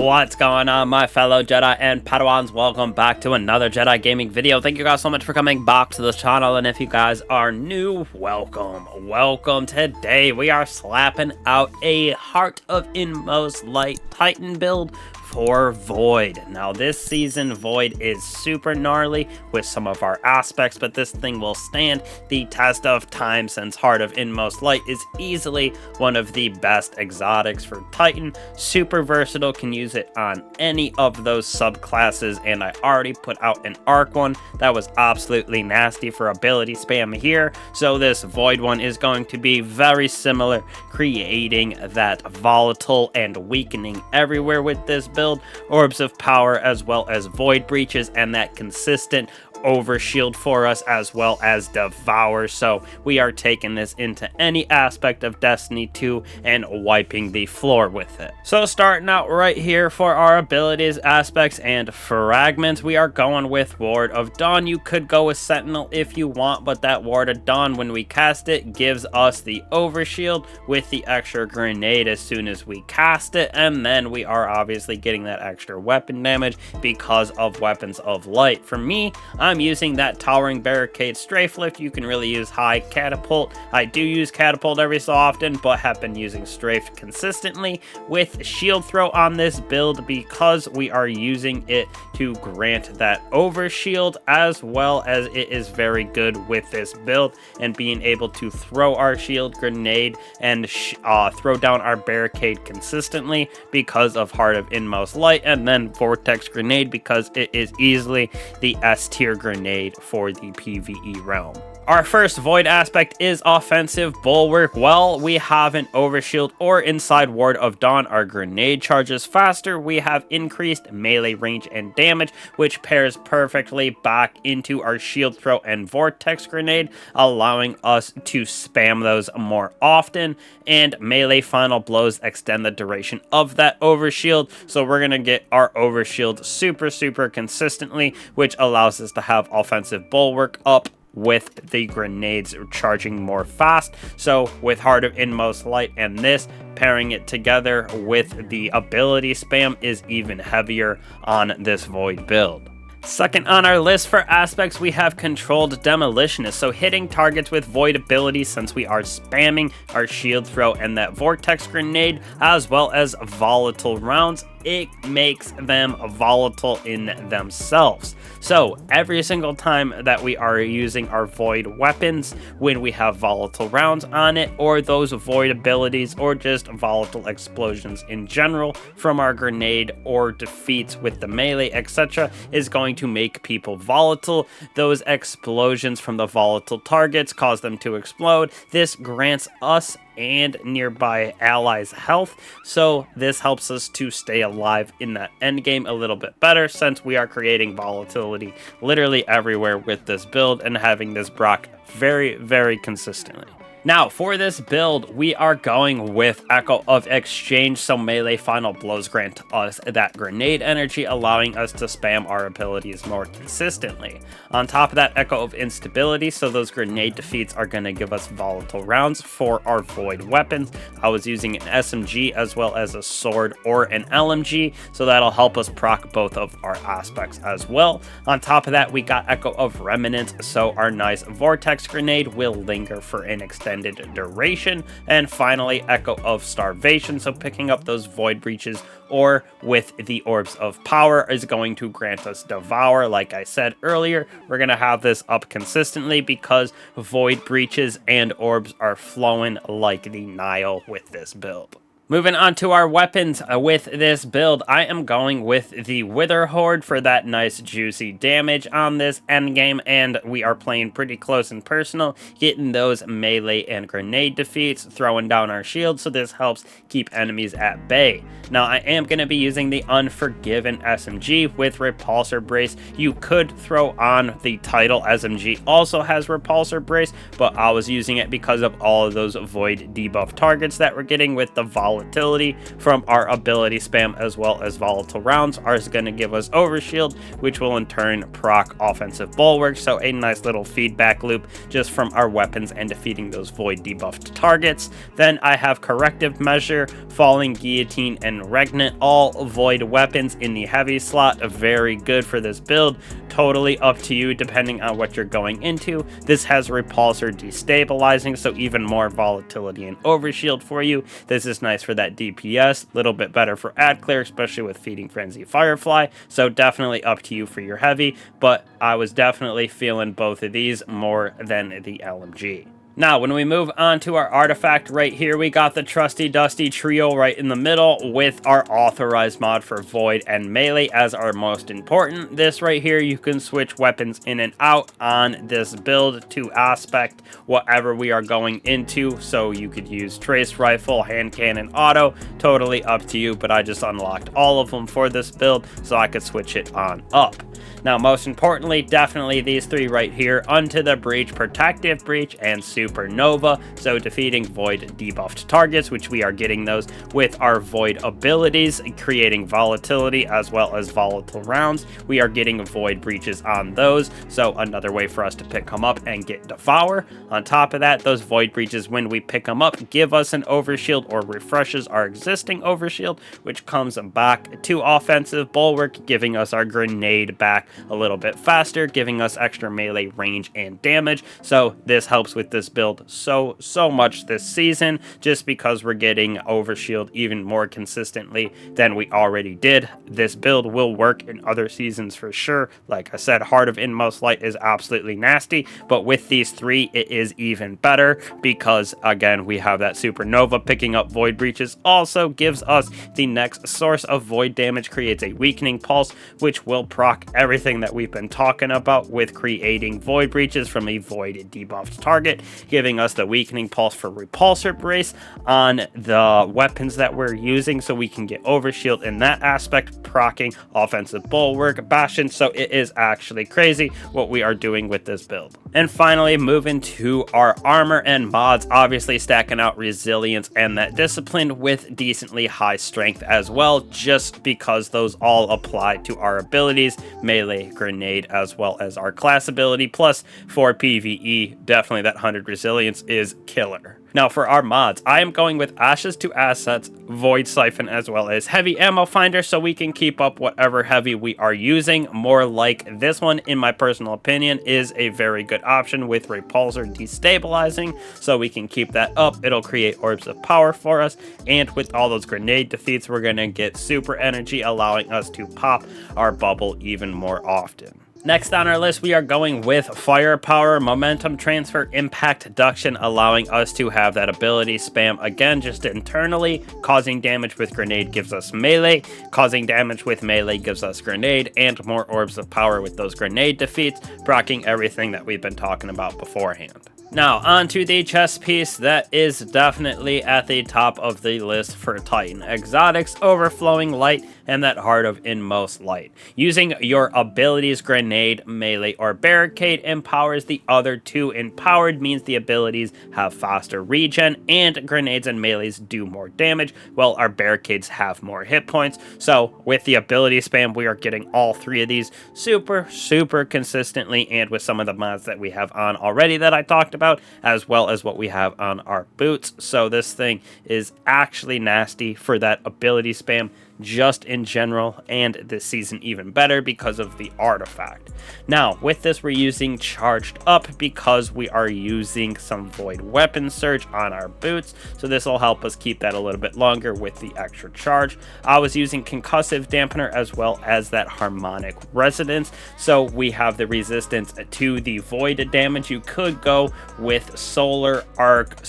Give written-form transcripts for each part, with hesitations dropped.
What's going on, my fellow Jedi and Padawans? Welcome back to another Jedi gaming video. Thank you guys so much for coming back to the channel, and if you guys are new, welcome. Today we are slapping out a Heart of Inmost Light Titan build for Void. Now this season Void is super gnarly with some of our aspects, but this thing will stand the test of time since Heart of Inmost Light is easily one of the best exotics for Titan. Super versatile, can use it on any of those subclasses, and I already put out an arc one that was absolutely nasty for ability spam here, so this Void one is going to be very similar, creating that volatile and weakening everywhere with this build. Orbs of power as well as void breaches and that consistent overshield for us, as well as devour. So we are taking this into any aspect of Destiny 2 and wiping the floor with it. So starting out right here for our abilities, aspects, and fragments, we are going with Ward of Dawn. You could go with Sentinel if you want, but that Ward of Dawn, when we cast it, gives us the overshield with the extra grenade as soon as we cast it, and then we are obviously getting that extra weapon damage because of Weapons of Light. For me, I'm using that Towering Barricade Strafe Lift. You can really use High Catapult. I do use Catapult every so often, but have been using Strafe consistently with Shield Throw on this build because we are using it to grant that overshield, as well as it is very good with this build and being able to throw our shield grenade and throw down our barricade consistently because of Heart of Inmost Light, and then Vortex Grenade because it is easily the S tier grenade for the PvE realm. Our first Void aspect is Offensive Bulwark. Well, we have an overshield or inside Ward of Dawn. Our grenade charges faster. We have increased melee range and damage, which pairs perfectly back into our shield throw and vortex grenade, allowing us to spam those more often. And melee final blows extend the duration of that overshield, so we're gonna get our overshield super consistently, which allows us to have Offensive Bulwark up with the grenades charging more fast. So with Heart of Inmost Light and this, pairing it together with the ability spam is even heavier on this Void build. Second on our list for aspects, we have Controlled Demolitionist. So hitting targets with Void abilities, since we are spamming our shield throw and that vortex grenade, as well as volatile rounds, it makes them volatile in themselves. So every single time that we are using our Void weapons, when we have volatile rounds on it, or those Void abilities, or just volatile explosions in general from our grenade or defeats with the melee, etc., is going to make people volatile. Those explosions from the volatile targets cause them to explode. This grants us and nearby allies health, so this helps us to stay alive in that end game a little bit better, since we are creating volatility literally everywhere with this build and having this proc very consistently. Now, for this build, we are going with Echo of Exchange, so melee final blows grant us that grenade energy, allowing us to spam our abilities more consistently. On top of that, Echo of Instability, so those grenade defeats are going to give us volatile rounds for our Void weapons. I was using an SMG as well as a sword or an LMG, so that'll help us proc both of our aspects as well. On top of that, we got Echo of Remnant, so our nice Vortex Grenade will linger for an extended duration. And finally, Echo of Starvation, so picking up those void breaches or with the Orbs of Power is going to grant us Devour. Like I said earlier, we're going to have this up consistently because void breaches and orbs are flowing like the Nile with this build. Moving on to our weapons with this build, I am going with the Wither Horde for that nice juicy damage on this endgame, and we are playing pretty close and personal, getting those melee and grenade defeats, throwing down our shield, so this helps keep enemies at bay. Now, I am going to be using the Unforgiven SMG with Repulsor Brace. You could throw on the Title SMG, also has Repulsor Brace, but I was using it because of all of those Void debuff targets that we're getting with the Volatile volatility from our ability spam as well as volatile rounds are going to give us overshield, which will in turn proc offensive bulwark. So a nice little feedback loop just from our weapons and defeating those void debuffed targets. Then I have corrective measure, falling guillotine, and regnant, all void weapons in the heavy slot. Very good for this build. Totally up to you depending on what you're going into. This has repulsor destabilizing, so even more volatility and overshield for you. This is nice for that DPS, little bit better for ad clear, especially with feeding frenzy firefly. So definitely up to you for your heavy, but I was definitely feeling both of these more than the LMG. Now, when we move on to our artifact right here, we got the trusty dusty trio right in the middle with our authorized mod for void and melee as our most important. This right here, you can switch weapons in and out on this build to aspect whatever we are going into. So you could use trace rifle, hand cannon, auto, totally up to you, but I just unlocked all of them for this build so I could switch it on up. Now, most importantly, definitely these three right here: Unto the Breach, Protective Breach, and Supernova. So defeating void debuffed targets, which we are getting those with our void abilities, creating volatility as well as volatile rounds. We are getting void breaches on those, so another way for us to pick them up and get Devour. On top of that, those void breaches, when we pick them up, give us an overshield or refreshes our existing overshield, which comes back to offensive bulwark, giving us our grenade back a little bit faster, giving us extra melee range and damage. So this helps with this build so much this season, just because we're getting overshield even more consistently than we already did. This build will work in other seasons for sure. Like I said, Heart of Inmost Light is absolutely nasty, but with these three it is even better because again we have that Supernova. Picking up void breaches also gives us the next source of void damage, creates a weakening pulse, which will proc everything that we've been talking about with creating void breaches from a void debuffed target, giving us the weakening pulse for repulsor brace on the weapons that we're using, so we can get overshield in that aspect, proccing offensive bulwark, bastion. So it is actually crazy what we are doing with this build. And finally, moving to our armor and mods, obviously stacking out resilience and that discipline with decently high strength as well, just because those all apply to our abilities, melee, grenade, as well as our class ability. Plus for PvE, definitely that 100 resilience is killer. Now for our mods, I am going with Ashes to Assets, Void Siphon, as well as Heavy Ammo Finder, so we can keep up whatever heavy we are using. More like this one, in my personal opinion, is a very good option with Repulsor destabilizing, so we can keep that up. It'll create orbs of power for us, and with all those grenade defeats, we're going to get super energy, allowing us to pop our bubble even more often. Next on our list, we are going with Firepower, Momentum Transfer, Impact Duction, allowing us to have that ability spam again just internally. Causing damage with grenade gives us melee, causing damage with melee gives us grenade, and more orbs of power with those grenade defeats, proccing everything that we've been talking about beforehand. Now, on to the chess piece that is definitely at the top of the list for Titan Exotics: Overflowing Light and that Heart of Inmost Light. Using your abilities, grenade, melee, or barricade empowers the other two. Empowered means the abilities have faster regen, and grenades and melees do more damage, while our barricades have more hit points. So with the ability spam, we are getting all three of these super consistently, and with some of the mods that we have on already that I talked about, as well as what we have on our boots. So this thing is actually nasty for that ability spam just in general, and this season even better because of the artifact. Now with this, we're using Charged Up because we are using some void weapon surge on our boots, so this will help us keep that a little bit longer with the extra charge. I was using Concussive Dampener as well as that Harmonic Resonance, so we have the resistance to the void damage. You could go with Solar Arc,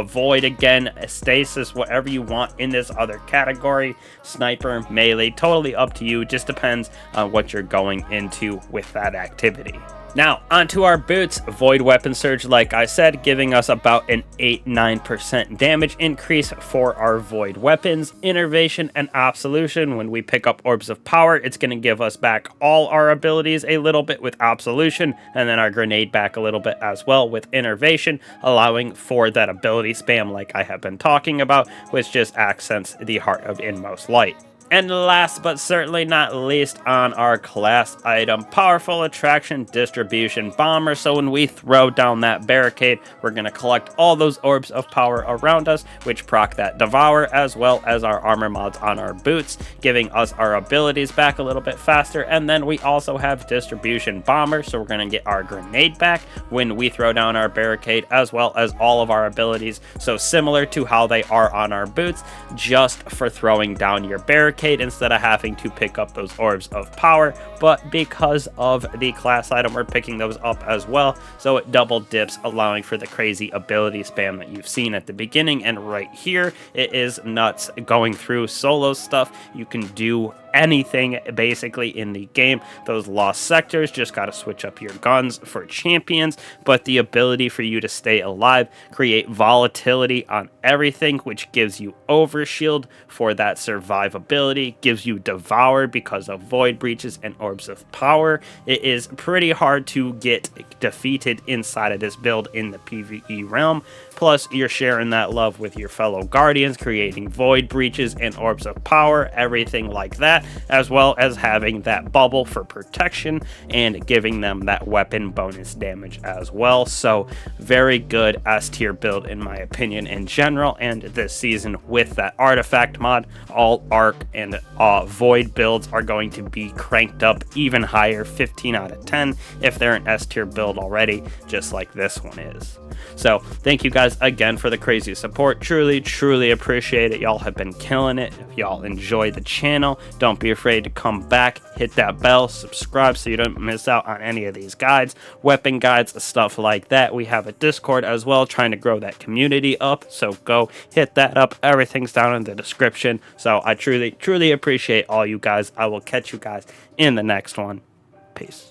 Void again, Stasis, whatever you want in this other category. Sniper, melee, totally up to you. Just depends on what you're going into with that activity. Now, onto our boots. Void Weapon Surge, like I said, giving us about an 8-9% damage increase for our Void Weapons. Innervation and Absolution, when we pick up Orbs of Power, it's going to give us back all our abilities a little bit with Absolution, and then our Grenade back a little bit as well with Innervation, allowing for that ability spam like I have been talking about, which just accents the Heart of Inmost Light. And last but certainly not least on our class item, Powerful Attraction Distribution Bomber. So when we throw down that barricade, we're going to collect all those orbs of power around us, which proc that Devour, as well as our armor mods on our boots, giving us our abilities back a little bit faster. And then we also have Distribution Bomber, so we're going to get our grenade back when we throw down our barricade, as well as all of our abilities. So similar to how they are on our boots, just for throwing down your barricade instead of having to pick up those orbs of power. But because of the class item, we're picking those up as well, so it double dips, allowing for the crazy ability spam that you've seen at the beginning. And right here, it is nuts going through solo stuff. You can do anything basically in the game. Those lost sectors, just got to switch up your guns for champions, but the ability for you to stay alive, create volatility on everything, which gives you overshield for that survivability, gives you Devour because of void breaches and orbs of power. It is pretty hard to get defeated inside of this build in the PvE realm. Plus, you're sharing that love with your fellow guardians, creating void breaches and orbs of power, everything like that, as well as having that bubble for protection and giving them that weapon bonus damage as well. So very good S tier build in my opinion in general. And this season with that artifact mod, all arc and void builds are going to be cranked up even higher, 15 out of 10 if they're an S tier build already, just like this one is. So thank you guys again for the crazy support. Truly appreciate it. Y'all have been killing it. If y'all enjoy the channel, don't be afraid to come back, hit that bell, subscribe so you don't miss out on any of these guides, weapon guides, stuff like that. We have a Discord as well, trying to grow that community up, so go hit that up. Everything's down in the description. So I truly appreciate all you guys. I will catch you guys in the next one. Peace.